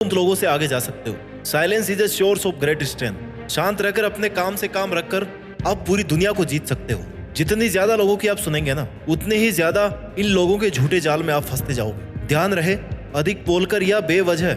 तुम लोगों से आगे जा सकते हो। Silence is a source of great strength. शांत रहकर अपने काम से काम रखकर आप पूरी दुनिया को जीत सकते हो। जितनी ज्यादा लोगों की आप सुनेंगे ना, उतने ही ज्यादा इन लोगों के झूठे जाल में आप फंसते जाओगे। ध्यान रहे, अधिक बोलकर या बेवजह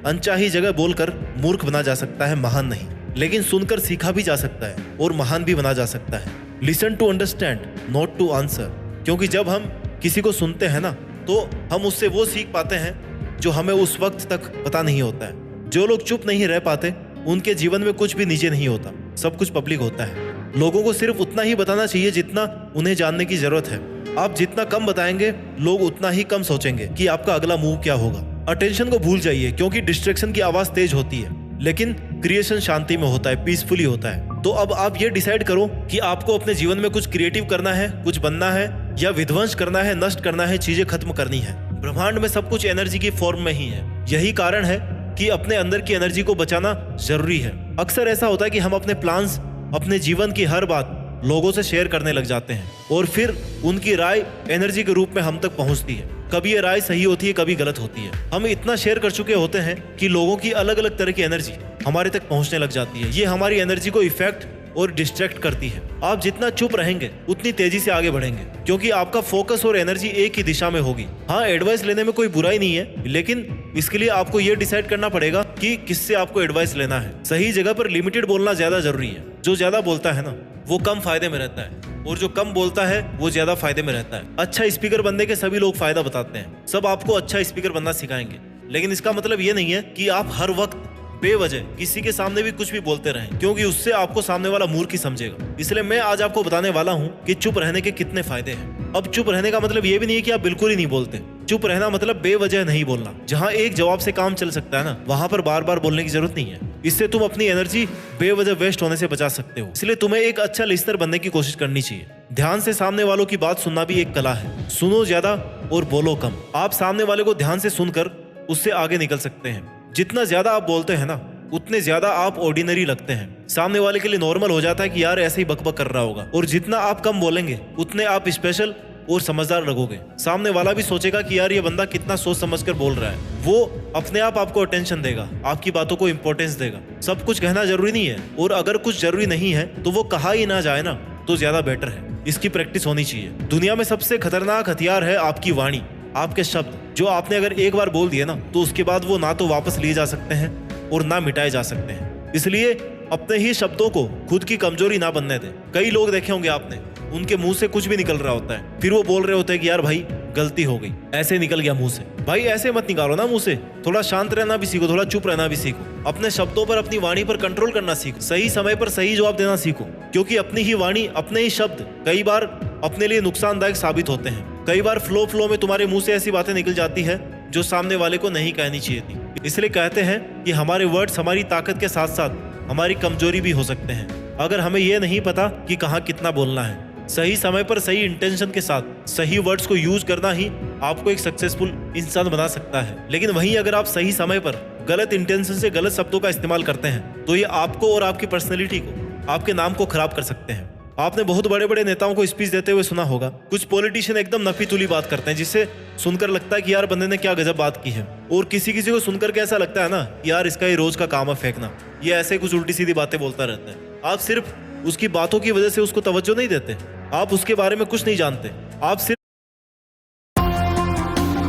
अनचाही जगह बोलकर मूर्ख बना जा सकता है, महान नहीं। लेकिन सुनकर सीखा भी जा सकता है और महान भी बना जा सकता है। Listen to understand, not to answer. क्योंकि जब हम किसी को सुनते हैं ना, तो हम उससे वो सीख पाते हैं जो हमें उस वक्त तक पता नहीं होता है। जो लोग चुप नहीं रह पाते, उनके जीवन में कुछ भी निजी नहीं होता, सब कुछ पब्लिक होता है। लोगों को सिर्फ उतना ही बताना चाहिए जितना उन्हें जानने की जरूरत है। आप जितना कम बताएंगे, लोग उतना ही कम सोचेंगे कि आपका अगला मूव क्या होगा। अटेंशन को भूल जाइए, क्योंकि डिस्ट्रैक्शन की आवाज तेज होती है, लेकिन क्रिएशन शांति में होता है, पीसफुली होता है। तो अब आप ये डिसाइड करो कि आपको अपने जीवन में कुछ क्रिएटिव करना है, कुछ बनना है, या विध्वंस करना है, नष्ट करना है, चीजें खत्म करनी है। ब्रह्मांड में सब कुछ एनर्जी की फॉर्म में ही है। यही कारण है कि अपने अंदर की एनर्जी को बचाना जरूरी है। अक्सर ऐसा होता है कि हम अपने प्लान्स, अपने जीवन की हर बात लोगों से शेयर करने लग जाते हैं, और फिर उनकी राय एनर्जी के रूप में हम तक पहुंचती है। कभी ये राय सही होती है, कभी गलत होती है। हम इतना शेयर कर चुके होते हैं कि लोगों की अलग अलग तरह की एनर्जी हमारे तक पहुंचने लग जाती है। ये हमारी एनर्जी को इफेक्ट और डिस्ट्रैक्ट करती है। आप जितना चुप रहेंगे, उतनी तेजी से आगे बढ़ेंगे, क्योंकि आपका फोकस और एनर्जी एक ही दिशा में होगी। हाँ, एडवाइस लेने में कोई बुराई नहीं है, लेकिन इसके लिए आपको ये डिसाइड करना पड़ेगा कि किससे आपको एडवाइस लेना है। सही जगह पर लिमिटेड बोलना ज्यादा जरूरी है। जो ज्यादा बोलता है ना, वो कम फायदे में रहता है, और जो कम बोलता है वो ज्यादा फायदे में रहता है। अच्छा स्पीकर बनने के सभी लोग फायदा बताते हैं, सब आपको अच्छा स्पीकर बनना सिखाएंगे, लेकिन इसका मतलब ये नहीं है कि आप हर वक्त बेवजह किसी के सामने भी कुछ भी बोलते रहें, क्योंकि उससे आपको सामने वाला मूर्ख ही समझेगा। इसलिए मैं आज आपको बताने वाला हूँ कि चुप रहने के कितने फायदे हैं। अब चुप रहने का मतलब ये भी नहीं है कि आप बिल्कुल ही नहीं बोलते। चुप रहना मतलब बेवजह नहीं बोलना। जहाँ एक जवाब से काम चल सकता है ना, वहाँ पर बार बार बोलने की जरूरत नहीं है। इससे तुम अपनी एनर्जी बेवजह वेस्ट होने से बचा सकते हो। इसलिए तुम्हें एक अच्छा लिस्नर बनने की कोशिश करनी चाहिए। ध्यान से सामने वालों की बात सुनना भी एक कला है। सुनो ज्यादा और बोलो कम। आप सामने वाले को ध्यान से सुनकर उससे आगे निकल सकते हैं। जितना ज्यादा आप बोलते हैं ना, उतने ज्यादा आप ऑर्डिनरी लगते हैं। सामने वाले के लिए नॉर्मल हो जाता है कि यार ऐसे ही बकबक कर रहा होगा। और जितना आप कम बोलेंगे, उतने आप स्पेशल और समझदार लगोगे। सामने वाला भी सोचेगा कि यार ये बंदा कितना सोच समझकर बोल रहा है। वो अपने आप आपको अटेंशन देगा, आपकी बातों को इंपॉर्टेंस देगा। सब कुछ कहना जरूरी नहीं है, और अगर कुछ जरूरी नहीं है तो वो कहा ही ना जाए ना, तो ज्यादा बेटर है। इसकी प्रैक्टिस होनी चाहिए। दुनिया में सबसे खतरनाक हथियार है आपकी वाणी, आपके शब्द। जो आपने अगर एक बार बोल दिए ना, तो उसके बाद वो ना तो वापस लिए जा सकते हैं और ना मिटाए जा सकते हैं। इसलिए अपने ही शब्दों को खुद की कमजोरी ना बनने दें। कई लोग देखे होंगे आपने, उनके मुंह से कुछ भी निकल रहा होता है, फिर वो बोल रहे होते हैं कि यार भाई गलती हो गई, ऐसे निकल गया मुंह से। भाई ऐसे मत निकालो ना मुंह से। थोड़ा शांत रहना भी सीखो, थोड़ा चुप रहना भी सीखो। अपने शब्दों पर, अपनी वाणी पर कंट्रोल करना सीखो। सही समय पर सही जवाब देना सीखो, क्योंकि अपनी ही वाणी, अपने ही शब्द कई बार अपने लिए नुकसानदायक साबित होते हैं। कई बार फ्लो में तुम्हारे मुंह से ऐसी बातें निकल जाती है जो सामने वाले को नहीं कहनी चाहिए थी। इसलिए कहते हैं कि हमारे वर्ड्स हमारी ताकत के साथ साथ हमारी कमजोरी भी हो सकते हैं, अगर हमें यह नहीं पता कि कहाँ कितना बोलना है। सही समय पर सही इंटेंशन के साथ सही वर्ड्स को यूज करना ही आपको एक सक्सेसफुल इंसान बना सकता है। लेकिन वहीं अगर आप सही समय पर गलत इंटेंशन से गलत शब्दों का इस्तेमाल करते हैं, तो ये आपको और आपकी पर्सनैलिटी को, आपके नाम को खराब कर सकते हैं। आपने बहुत बड़े बड़े नेताओं को स्पीच देते हुए सुना होगा। कुछ पॉलिटिशियन एकदम नफी-तुली बात करते हैं, जिससे सुनकर लगता है कि यार बंदे ने क्या गजब बात की है। और किसी किसी को सुनकर के ऐसा लगता है ना, यार इसका ये रोज का काम है फेंकना, ये ऐसे कुछ उल्टी सीधी बातें बोलता रहता है। आप सिर्फ उसकी बातों की वजह से उसको तवज्जो नहीं देते, आप उसके बारे में कुछ नहीं जानते। आप सिर्फ